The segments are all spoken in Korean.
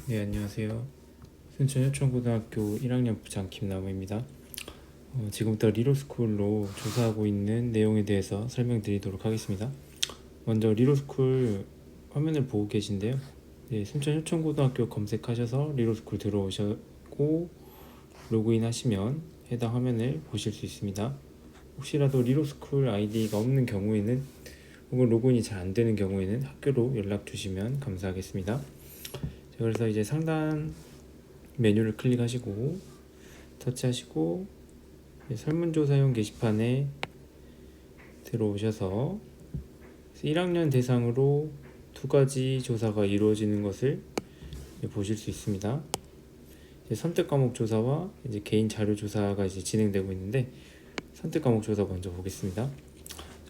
네, 안녕하세요. 순천여천고등학교 1학년 부장 김남우입니다. 지금부터 리로스쿨로 조사하고 있는 내용에 대해서 설명드리도록 하겠습니다. 먼저 리로스쿨 화면을 보고 계신데요. 네, 순천여천고등학교 검색하셔서 리로스쿨 들어오시고 로그인 하시면 해당 화면을 보실 수 있습니다. 혹시라도 리로스쿨 아이디가 없는 경우에는 혹은 로그인이 잘 안 되는 경우에는 학교로 연락 주시면 감사하겠습니다. 그래서 이제 상단 메뉴를 클릭하시고 터치하시고 설문조사용 게시판에 들어오셔서 1학년 대상으로 두 가지 조사가 이루어지는 것을 보실 수 있습니다. 선택 과목 조사와 이제 개인 자료 조사가 이제 진행되고 있는데 선택 과목 조사 먼저 보겠습니다.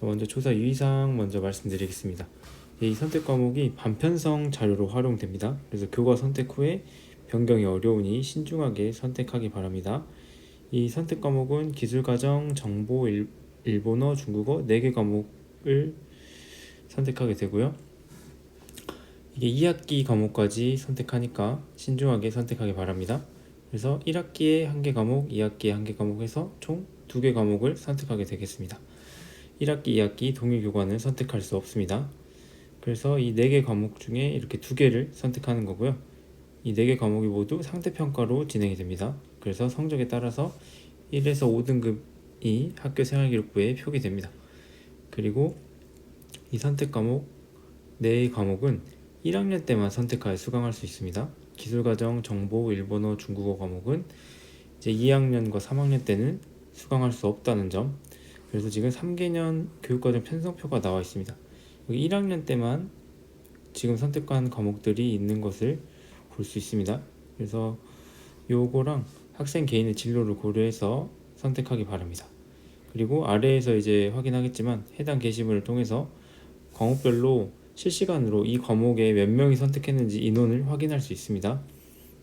먼저 조사 유의사항 먼저 말씀드리겠습니다. 이 선택 과목이 반편성 자료로 활용됩니다. 그래서 교과 선택 후에 변경이 어려우니 신중하게 선택하기 바랍니다. 이 선택 과목은 기술과정, 정보, 일본어, 중국어 4개 과목을 선택하게 되고요. 이게 2학기 과목까지 선택하니까 신중하게 선택하기 바랍니다. 그래서 1학기에 1개 과목, 2학기에 1개 과목 해서 총 2개 과목을 선택하게 되겠습니다. 1학기, 2학기 동일 교과는 선택할 수 없습니다. 그래서 이 4개 과목 중에 이렇게 2개를 선택하는 거고요. 이 4개 과목이 모두 상대평가로 진행이 됩니다. 그래서 성적에 따라서 1에서 5등급이 학교 생활기록부에 표기됩니다. 그리고 이 선택 과목 4 과목은 1학년 때만 선택하여 수강할 수 있습니다. 기술과정, 정보, 일본어, 중국어 과목은 이제 2학년과 3학년 때는 수강할 수 없다는 점. 그래서 지금 3개년 교육과정 편성표가 나와 있습니다. 여기 1학년 때만 지금 선택한 과목들이 있는 것을 볼 수 있습니다. 그래서 요거랑 학생 개인의 진로를 고려해서 선택하기 바랍니다. 그리고 아래에서 이제 확인하겠지만 해당 게시물을 통해서 과목별로 실시간으로 이 과목에 몇 명이 선택했는지 인원을 확인할 수 있습니다.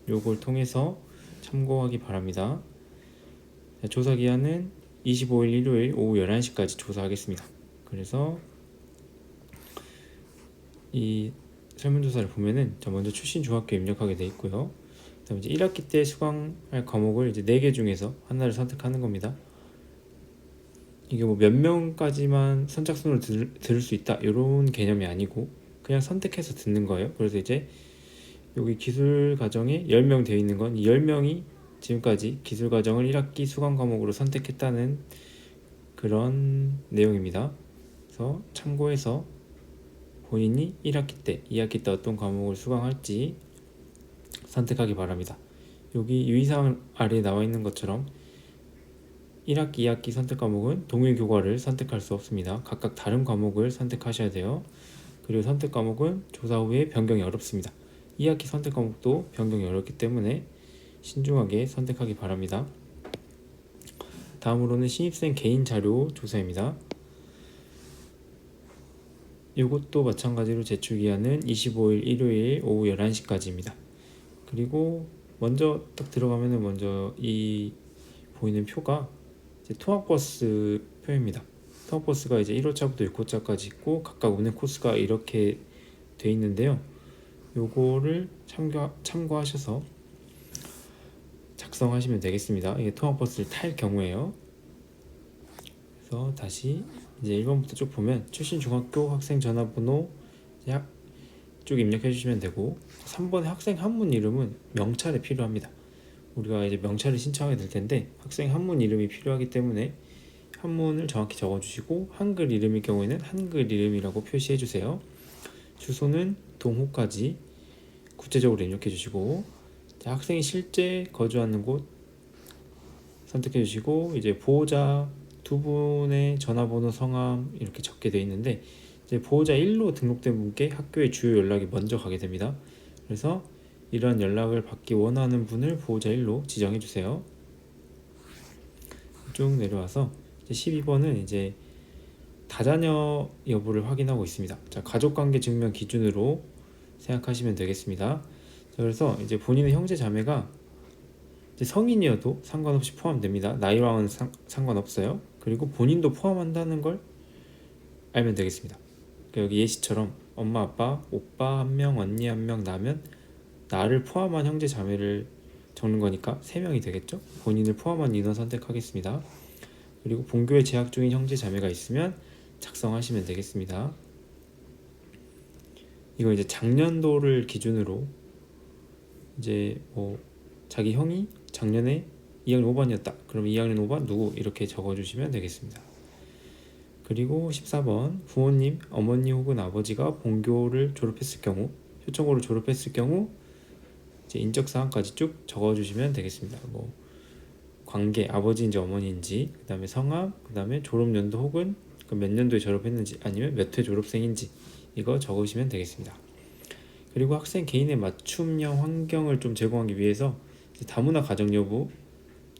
요걸 통해서 참고하기 바랍니다. 조사 기한은 25일 일요일 오후 11시까지 조사하겠습니다. 그래서 이 설문조사를 보면은 먼저 출신 중학교 입력하게 돼 있고요. 그다음에 이제 1학기 때 수강할 과목을 이제 4개 중에서 하나를 선택하는 겁니다. 이게 뭐 몇 명까지만 선착순으로 들을 수 있다 이런 개념이 아니고 그냥 선택해서 듣는 거예요. 그래서 이제 여기 기술 과정에 10명 되어 있는 건 10명이 지금까지 기술 과정을 1학기 수강 과목으로 선택했다는 그런 내용입니다. 그래서 참고해서 본인이 1학기 때, 2학기 때 어떤 과목을 수강할지 선택하기 바랍니다. 여기 유의사항 아래에 나와 있는 것처럼 1학기, 2학기 선택 과목은 동일 교과를 선택할 수 없습니다. 각각 다른 과목을 선택하셔야 돼요. 그리고 선택 과목은 조사 후에 변경이 어렵습니다. 2학기 선택 과목도 변경이 어렵기 때문에 신중하게 선택하기 바랍니다. 다음으로는 신입생 개인 자료 조사입니다. 이것도 마찬가지로 제출 기한은 25일 일요일 오후 11시까지입니다. 그리고 먼저 딱 들어가면은 먼저 이 보이는 표가 이제 통학버스 표입니다. 통학버스가 이제 1호차부터 6호차까지 있고 각각 운행 코스가 이렇게 돼 있는데요. 요거를 참고하셔서 작성하시면 되겠습니다. 이게 통학버스를 탈 경우에요. 그래서 다시 이제 1번부터 쭉 보면 출신 중학교 학생 전화번호 쭉 입력해 주시면 되고 3번의 학생 한문 이름은 명찰에 필요합니다. 우리가 이제 명찰을 신청하게 될 텐데 학생 한문 이름이 필요하기 때문에 한문을 정확히 적어주시고 한글 이름일 경우에는 한글 이름이라고 표시해 주세요. 주소는 동호까지 구체적으로 입력해 주시고 학생이 실제 거주하는 곳 선택해 주시고 이제 보호자 두 분의 전화번호, 성함 이렇게 적게 되어 있는데 이제 보호자 1로 등록된 분께 학교에 주요 연락이 먼저 가게 됩니다. 그래서 이러한 연락을 받기 원하는 분을 보호자 1로 지정해 주세요. 쭉 내려와서 이제 12번은 이제 다자녀 여부를 확인하고 있습니다. 자, 가족관계 증명 기준으로 생각하시면 되겠습니다. 자, 그래서 이제 본인의 형제 자매가 이제 성인이어도 상관없이 포함됩니다. 나이와는 상관없어요. 그리고 본인도 포함한다는 걸 알면 되겠습니다. 그러니까 여기 예시처럼 엄마, 아빠, 오빠 한 명, 언니 한 명, 나면 나를 포함한 형제 자매를 적는 거니까 3명이 되겠죠. 본인을 포함한 인원 선택하겠습니다. 그리고 본교에 재학 중인 형제 자매가 있으면 작성하시면 되겠습니다. 이거 이제 작년도를 기준으로 이제 뭐 자기 형이 작년에 2학년 5반이었다. 그럼 2학년 5반 누구 이렇게 적어주시면 되겠습니다. 그리고 14번 부모님, 어머니 혹은 아버지가 본교를 졸업했을 경우, 효청고를 졸업했을 경우 이제 인적사항까지 쭉 적어주시면 되겠습니다. 뭐 관계, 아버지인지 어머니인지, 그 다음에 성함, 그 다음에 졸업연도 혹은 몇 년도에 졸업했는지 아니면 몇 회 졸업생인지 이거 적으시면 되겠습니다. 그리고 학생 개인의 맞춤형 환경을 좀 제공하기 위해서 다문화 가정 여부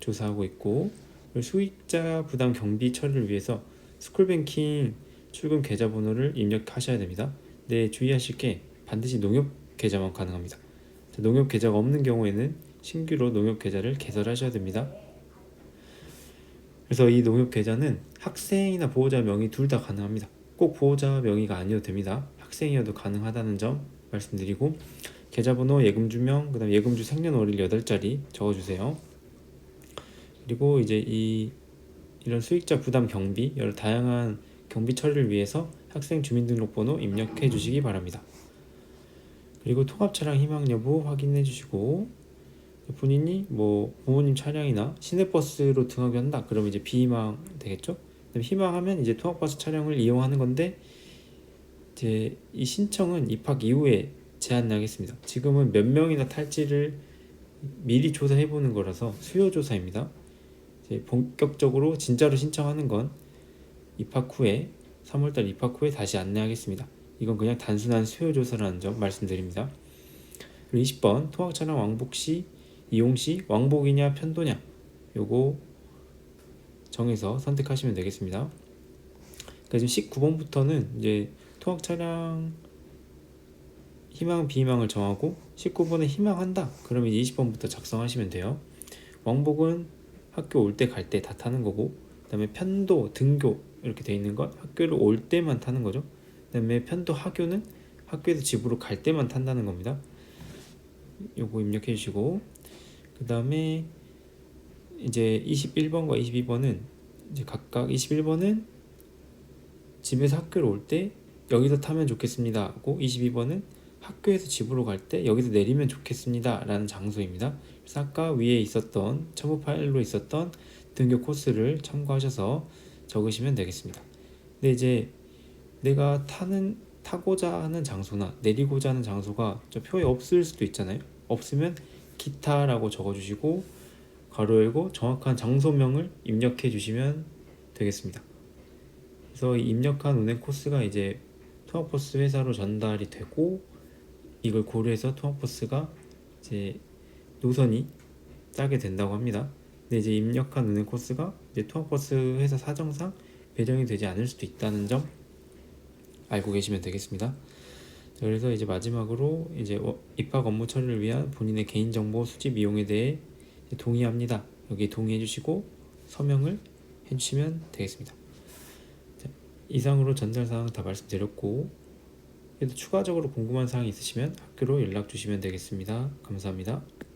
조사하고 있고, 수익자 부담 경비 처리를 위해서 스쿨뱅킹 출금 계좌번호를 입력하셔야 됩니다. 네, 주의하실 게 반드시 농협 계좌만 가능합니다. 농협 계좌가 없는 경우에는 신규로 농협 계좌를 개설하셔야 됩니다. 그래서 이 농협 계좌는 학생이나 보호자 명의 둘 다 가능합니다. 꼭 보호자 명의가 아니어도 됩니다. 학생이어도 가능하다는 점 말씀드리고, 계좌번호, 예금주명, 그 다음 예금주 생년월일 8자리 적어주세요. 그리고 이제 이런 수익자 부담 경비, 여러 다양한 경비 처리를 위해서 학생 주민등록번호 입력해 주시기 바랍니다. 그리고 통합차량 희망 여부 확인해 주시고, 본인이 뭐 부모님 차량이나 시내버스로 등하교한다 그러면 이제 비희망 되겠죠. 희망하면 이제 통학버스 차량을 이용하는 건데, 이제 이 신청은 입학 이후에 제한하겠습니다. 지금은 몇 명이나 탈지를 미리 조사해 보는 거라서 수요 조사입니다. 이제 본격적으로 진짜로 신청하는 건 입학 후에 3월달 입학 후에 다시 안내하겠습니다. 이건 그냥 단순한 수요 조사라는 점 말씀드립니다. 그리고 20번 통학차량 왕복 시 이용 시 왕복이냐 편도냐 요거 정해서 선택하시면 되겠습니다. 그러니까 지금 19번부터는 이제 통학 차량 희망 비희망을 정하고 19번에 희망한다 그러면 20번부터 작성하시면 돼요. 왕복은 학교 올 때 갈 때 다 타는 거고, 그 다음에 편도 등교 이렇게 돼 있는 건 학교를 올 때만 타는 거죠. 그 다음에 편도 하교는 학교에서 집으로 갈 때만 탄다는 겁니다. 요거 입력해 주시고, 그 다음에 이제 21번과 22번은 이제 각각 21번은 집에서 학교를 올 때 여기서 타면 좋겠습니다 하고, 22번은 학교에서 집으로 갈 때 여기서 내리면 좋겠습니다 라는 장소입니다. 그래서 아까 위에 있었던 첨부 파일로 있었던 등교 코스를 참고하셔서 적으시면 되겠습니다. 근데 이제 내가 타고자 하는 장소나 내리고자 하는 장소가 저 표에 없을 수도 있잖아요. 없으면 기타라고 적어주시고 가로 열고 정확한 장소명을 입력해 주시면 되겠습니다. 그래서 이 입력한 운행 코스가 이제 통학버스 회사로 전달이 되고, 이걸 고려해서 통학버스가 이제 노선이 짜게 된다고 합니다. 근데 이제 입력한 운행 코스가 이제 통학버스 회사 사정상 배정이 되지 않을 수도 있다는 점 알고 계시면 되겠습니다. 그래서 이제 마지막으로 이제 입학 업무 처리를 위한 본인의 개인정보 수집 이용에 대해 동의합니다. 여기 동의해 주시고 서명을 해주시면 되겠습니다. 자, 이상으로 전달사항 다 말씀드렸고, 그래도 추가적으로 궁금한 사항이 있으시면 학교로 연락 주시면 되겠습니다. 감사합니다.